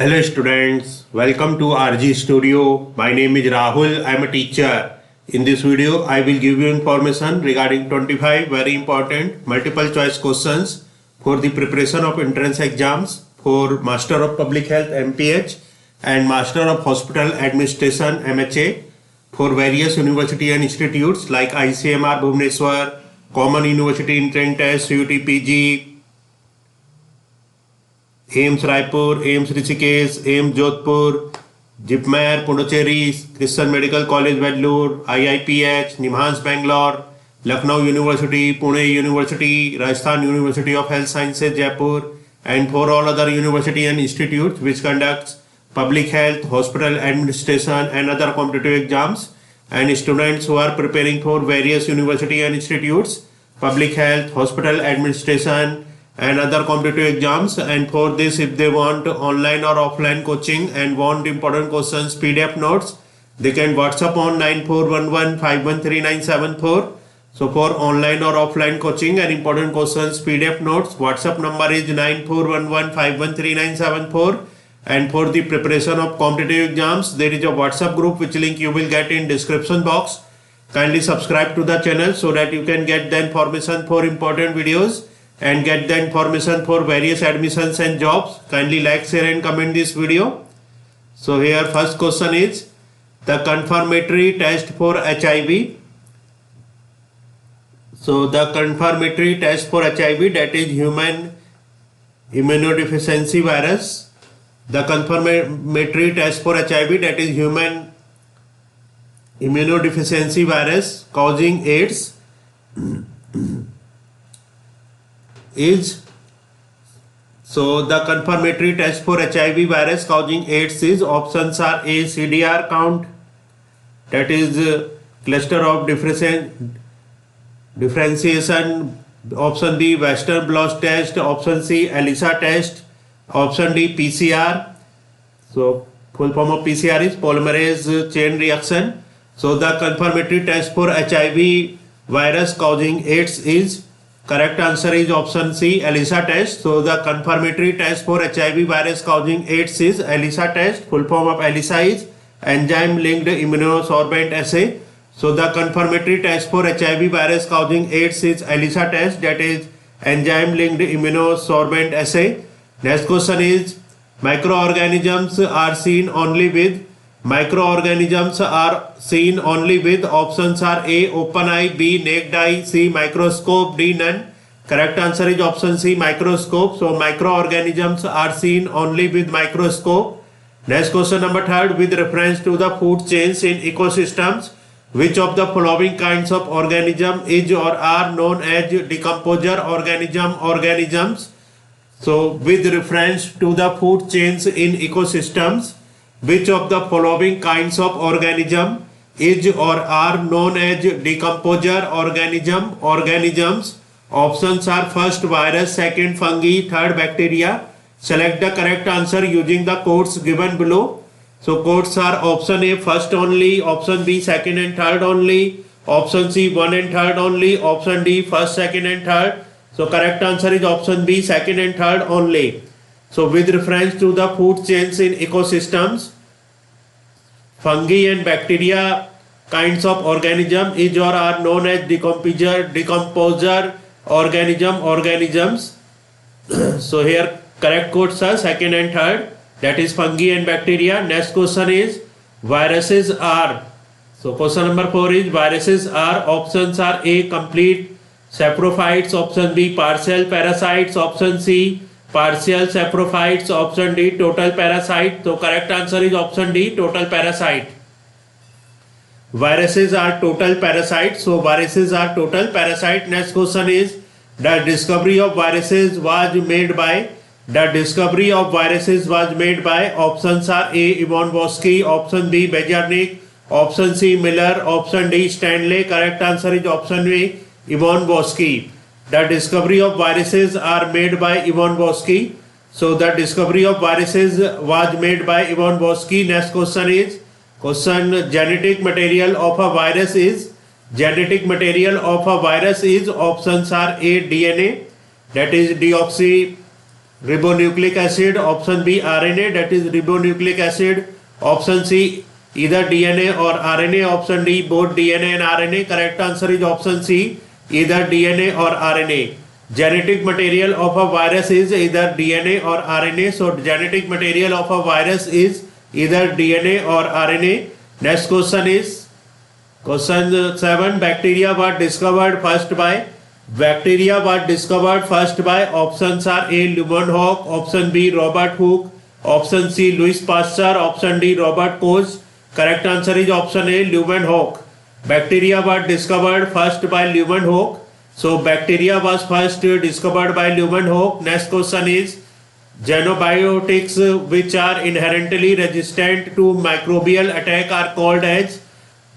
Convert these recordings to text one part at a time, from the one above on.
Hello students, welcome to RG Studio. My name is Rahul. I am a teacher. In this video, I will give you information regarding 25 very important multiple choice questions for the preparation of entrance exams for Master of Public Health MPH and Master of Hospital Administration MHA for various university and institutes like ICMR Bhubaneswar, Common University Entrance Test, CUT-PG, AIIMS Raipur, AIIMS Rishikesh, AIIMS Jodhpur, JIPMER Puducherry, christian medical college Vellore, IIPH, NIMHANS Bangalore, Lucknow university, Pune university, Rajasthan university of health sciences Jaipur, and for all other university and institutes which conducts public health, hospital administration and other competitive exams, and students who are preparing for various university and institutes, public health, hospital administration and other competitive exams, and for this if they want online or offline coaching and want important questions PDF notes, they can WhatsApp on 9411513974. So for online or offline coaching and important questions PDF notes, WhatsApp number is 9411513974. And for the preparation of competitive exams, there is a WhatsApp group which link you will get in description box. Kindly subscribe to the channel so that you can get the information for important videos and get the information for various admissions and jobs. Kindly like, share and comment this video. So here first question is the confirmatory test for HIV. So the confirmatory test for HIV, that is human immunodeficiency virus. The confirmatory test for HIV, that is human immunodeficiency virus causing AIDS, is, so the confirmatory test for HIV virus causing AIDS is, options are A, CDR count, that is cluster of differentiation, option B, Western blot test, option C, ELISA test, option D, PCR. So full form of PCR is polymerase chain reaction. So the confirmatory test for HIV virus causing AIDS is, correct answer is option C, ELISA test. So the confirmatory test for HIV virus causing AIDS is ELISA test. Full form of ELISA is enzyme linked immunosorbent assay. So the confirmatory test for HIV virus causing AIDS is ELISA test, that is enzyme linked immunosorbent assay. Next question is microorganisms are seen only with, options are A, open eye, B, naked eye, C, microscope, D, none. Correct answer is option C, microscope. So microorganisms are seen only with microscope. Next question number third, with reference to the food chains in ecosystems, which of the following kinds of organism is or are known as decomposer organisms? So with reference to the food chains in ecosystems, which of the following kinds of organism is or are known as decomposer organisms? Options are first virus, second fungi, third bacteria. Select the correct answer using the codes given below. So codes are option A, first only, option B, second and third only, option C, one and third only, option D, first, second and third. So correct answer is option B, second and third only. So with reference to the food chains in ecosystems, fungi and bacteria kinds of organism is or are known as decomposer organisms. So here correct codes are second and third, that is fungi and bacteria. Next question is viruses are. So question number 4 is viruses are, options are A, complete saprophytes, option B, partial parasites, option C, partial saprophytes, option D, total parasite. So correct answer is option D, total parasite. Viruses are total parasites. So viruses are total parasite. Next question is the discovery of viruses was made by. Options are A, Ivan Voski, option B, Bejernik, option C, Miller, option D, Stanley. Correct answer is option B, Ivan Voski. The discovery of viruses are made by Ivan Voski. So the discovery of viruses was made by Ivan Voski. Next question is genetic material of a virus is. Options are A, DNA, that is ribonucleic acid. Option B, RNA, that is ribonucleic acid. Option C, either DNA or RNA. Option D, both DNA and RNA. Correct answer is option C, either DNA or RNA. Genetic material of a virus is either DNA or RNA. So genetic material of a virus is either DNA or RNA. Next question is question 7. Bacteria was discovered first by. Bacteria was discovered first by. Options are A, Leeuwenhoek. Option B, Robert Hooke. Option C, Louis Pasteur. Option D, Robert Koch. Correct answer is option A, Leeuwenhoek. Bacteria was discovered first by Leeuwenhoek. So bacteria was first discovered by Leeuwenhoek. Next question is xenobiotics which are inherently resistant to microbial attack are called as.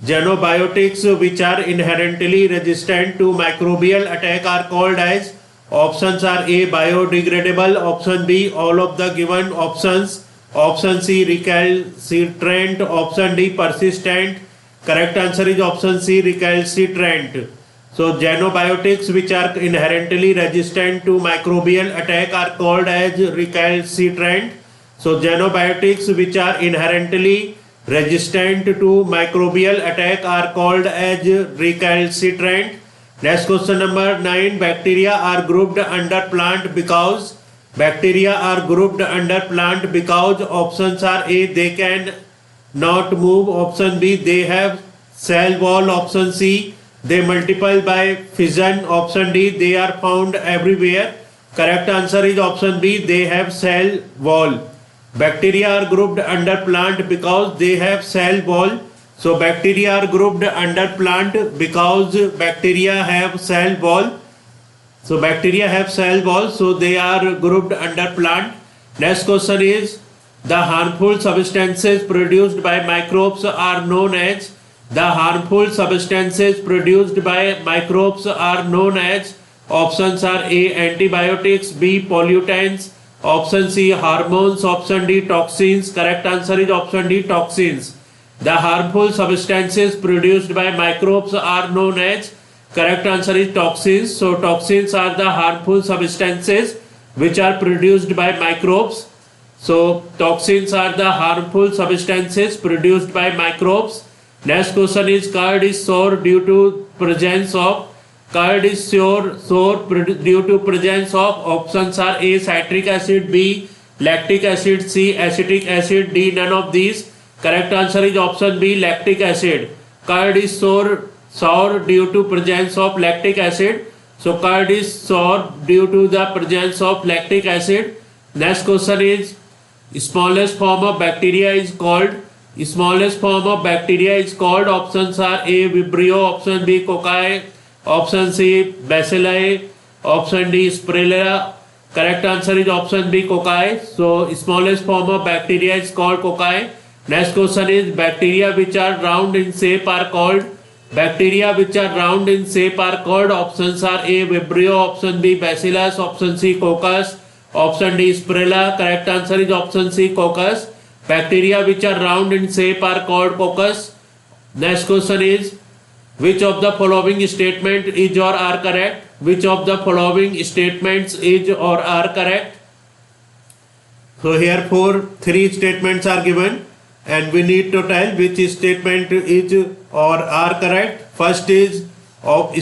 Xenobiotics which are inherently resistant to microbial attack are called as. Options are A, biodegradable. Option B, all of the given options. Option C, recalcitrant. Option D, persistent. Correct answer is option C, recalcitrant. So xenobiotics which are inherently resistant to microbial attack are called as recalcitrant. So xenobiotics which are inherently resistant to microbial attack are called as recalcitrant. Next question number 9. Bacteria are grouped under plant because. Bacteria are grouped under plant because. Options are A, they can not move. Option B, they have cell wall. Option C, they multiply by fission. Option D, they are found everywhere. Correct answer is option B, they have cell wall. Bacteria are grouped under plant because they have cell wall. So bacteria are grouped under plant because bacteria have cell wall. So bacteria have cell wall, so they are grouped under plant. Next question is the harmful substances produced by microbes are known as. The harmful substances produced by microbes are known as. Options are A, antibiotics. B, pollutants. Option C, hormones. Option D, toxins. Correct answer is option D, toxins. The harmful substances produced by microbes are known as. Correct answer is toxins. So toxins are the harmful substances which are produced by microbes. So toxins are the harmful substances produced by microbes. Next question is curd is sour due to presence of. Curd is sour due to presence of. Options are A, citric acid. B, lactic acid. C, acetic acid. D, none of these. Correct answer is option B, lactic acid. Curd is sour due to presence of lactic acid. So curd is sour due to the presence of lactic acid. Next question is smallest form of bacteria is called. Smallest form of bacteria is called. Options are A, Vibrio. Option B, cocci. Option C, bacilli. Option D, spirilla. Correct answer is option B, cocci. So smallest form of bacteria is called cocci. Next question is bacteria which are round in shape are called. Bacteria which are round in shape are called. Options are A, Vibrio. Option B, bacillus. Option C, coccus. Option D, spirilla. Correct answer is option C, coccus. Bacteria which are round in shape are called coccus. Next question is which of the following statement is or are correct? Which of the following statements is or are correct? So here three statements are given and we need to tell which statement is or are correct.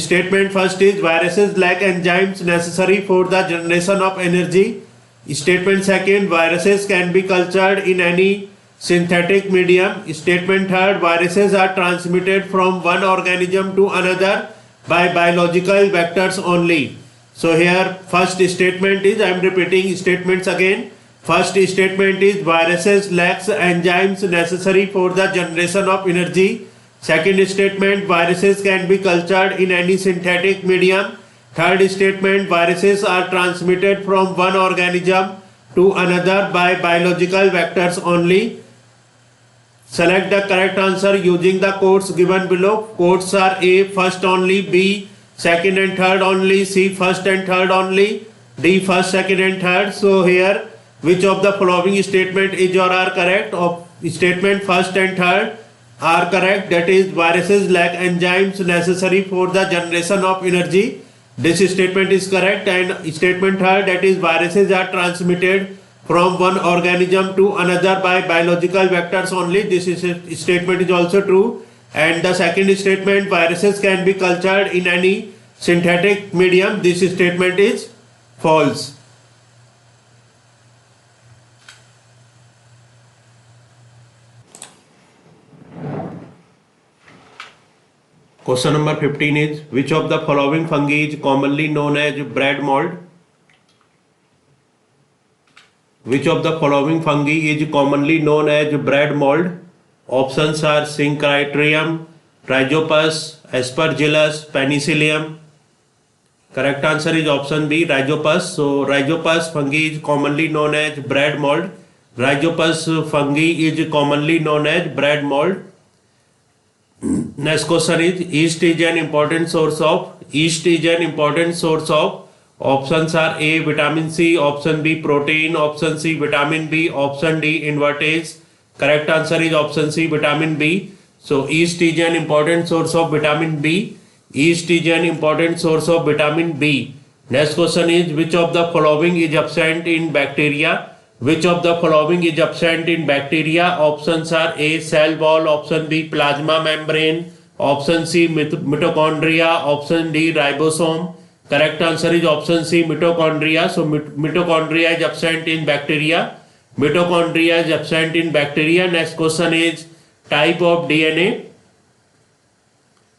Statement first is viruses lack enzymes necessary for the generation of energy. Statement second, viruses can be cultured in any synthetic medium. Statement third, viruses are transmitted from one organism to another by biological vectors only. So here first statement is, I am repeating statements again. First statement is viruses lacks enzymes necessary for the generation of energy. Second statement, viruses can be cultured in any synthetic medium. Third statement, viruses are transmitted from one organism to another by biological vectors only. Select the correct answer using the codes given below. Codes are A, first only. B, second and third only. C, first and third only. D, first, second and third. So here which of the following statement is or are correct? Of statement first and third are correct. That is viruses lack enzymes necessary for the generation of energy. This statement is correct. And statement third, that is viruses are transmitted from one organism to another by biological vectors only. This statement is also true. And the second statement, viruses can be cultured in any synthetic medium. This statement is false. Question number 15 is, which of the following fungi is commonly known as bread mold? Which of the following fungi is commonly known as bread mold? Options are Syncytium, Rhizopus, Aspergillus, Penicillium. Correct answer is option B, Rhizopus. So Rhizopus fungi is commonly known as bread mold. Rhizopus fungi is commonly known as bread mold. Next question is, yeast is an important source of. Options are A, vitamin C, option B, protein, option C, vitamin B, option D, invertase. Correct answer is option C, vitamin B. So yeast is an important source of vitamin B. Next question is, which of the following is absent in bacteria? Options are A, cell wall, option B, plasma membrane, option C, mitochondria, option D, ribosome. Correct answer is option C, mitochondria. So mitochondria is absent in bacteria. Next question is type of DNA.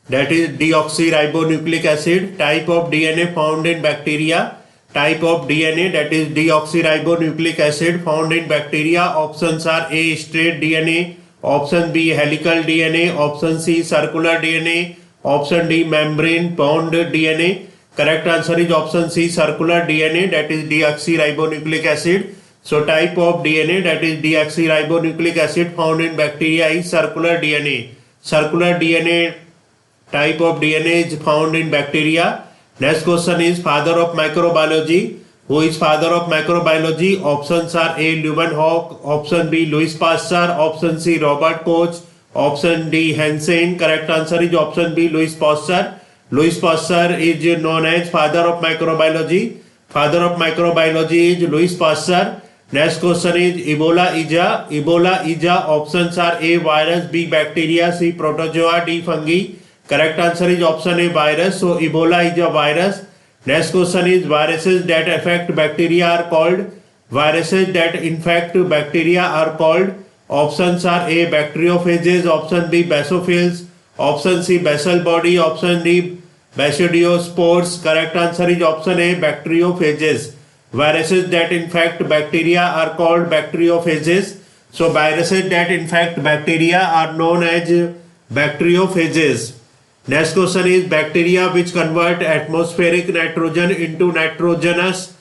That is deoxyribonucleic acid. Type of DNA found in bacteria. Type of DNA, that is deoxyribonucleic acid found in bacteria. Options are A, straight DNA, option B, helical DNA, option C, circular DNA, option D, membrane bound DNA. Correct answer is option C, circular DNA, that is deoxyribonucleic acid. So type of DNA, that is deoxyribonucleic acid found in bacteria is circular DNA. Type of DNA is found in bacteria. Next question is, father of microbiology. Who is father of microbiology? Options are A, Leeuwenhoek, option B, Louis Pasteur, option C, Robert Koch, option D, Hansen. Correct answer is option B, Louis Pasteur. Louis Pasteur is known as father of microbiology. Is Louis Pasteur. Next question is, Ebola is a. Options are A, virus, B, bacteria, C, protozoa, D, fungi. Correct answer is option A, virus. So Ebola is a virus. Next question is, viruses that affect bacteria are called. Options are A, bacteriophages, option B, basophils, option C, basal body, option D, basidiospores. Correct answer is option A, bacteriophages. Viruses that infect bacteria are called bacteriophages. So viruses that infect bacteria are known as bacteriophages. Next question is, bacteria which convert atmospheric nitrogen into nitrogenous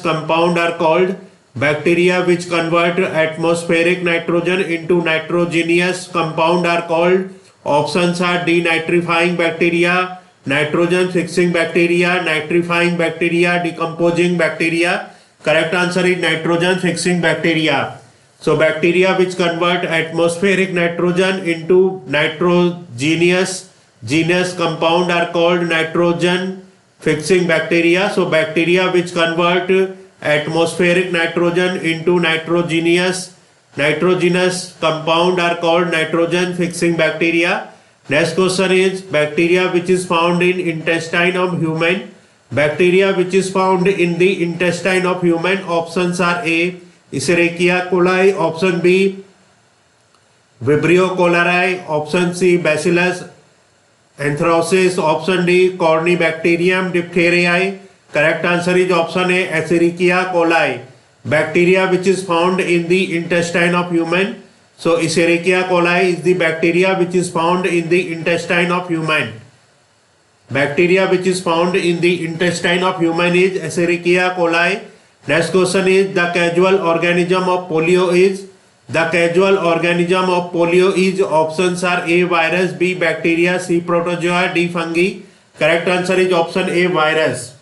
compound are called. Bacteria which convert atmospheric nitrogen into nitrogenous compound are called. Options are denitrifying bacteria, nitrogen fixing bacteria, nitrifying bacteria, decomposing bacteria. Correct answer is nitrogen fixing bacteria. So bacteria which convert atmospheric nitrogen into nitrogenous compound are called nitrogen fixing bacteria. So bacteria which convert atmospheric nitrogen into nitrogenous compound are called nitrogen fixing bacteria. Next question is, bacteria which is found in intestine of human. Options are A, Escherichia coli, option B, Vibrio cholerae, option C, Bacillus anthracis, option D, Corynebacterium diphtheriae. Correct answer is option A, Escherichia coli. Bacteria which is found in the intestine of human. So Escherichia coli is the bacteria which is found in the intestine of human. Bacteria which is found in the intestine of human is Escherichia coli. Next question is, the causal organism of polio is. Options are A, virus, B, bacteria, C, protozoa, D, fungi. Correct answer is option A, virus.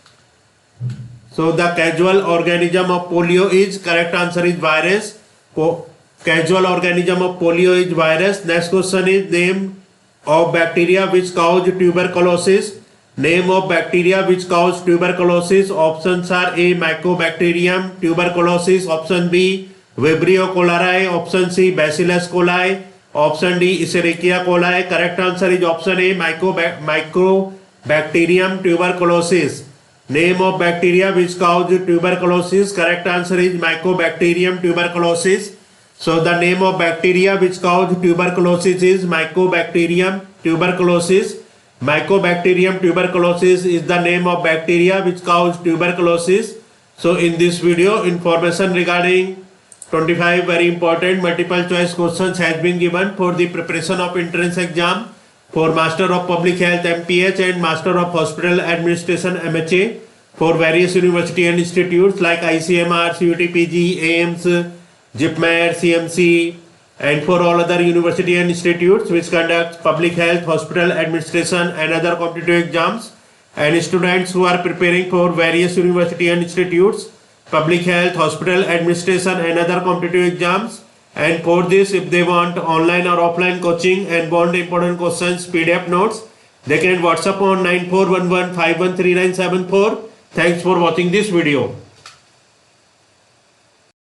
So the causal organism of polio is, correct answer is virus. Causal organism of polio is virus. Next question is, name of bacteria which cause tuberculosis. Name of bacteria which cause tuberculosis. Options are A. Mycobacterium tuberculosis. Option B. Vibrio cholerae. Option C. Bacillus coli. Option D. Escherichia coli. Correct answer is option A. Mycobacterium tuberculosis. Name of bacteria which cause tuberculosis. Correct answer is Mycobacterium tuberculosis. So the name of bacteria which cause tuberculosis is Mycobacterium tuberculosis. Mycobacterium tuberculosis is the name of bacteria which cause tuberculosis. So in this video, information regarding 25 very important multiple choice questions has been given for the preparation of entrance exam for Master of Public Health MPH and Master of Hospital Administration MHA for various university and institutes like ICMR, CUTPG, AIIMS, JIPMER, CMC, and for all other university and institutes which conduct public health, hospital administration and other competitive exams, and students who are preparing for various university and institutes, public health, hospital administration and other competitive exams. And for this, if they want online or offline coaching and want important questions PDF notes, they can WhatsApp on 9411513974. Thanks for watching this video.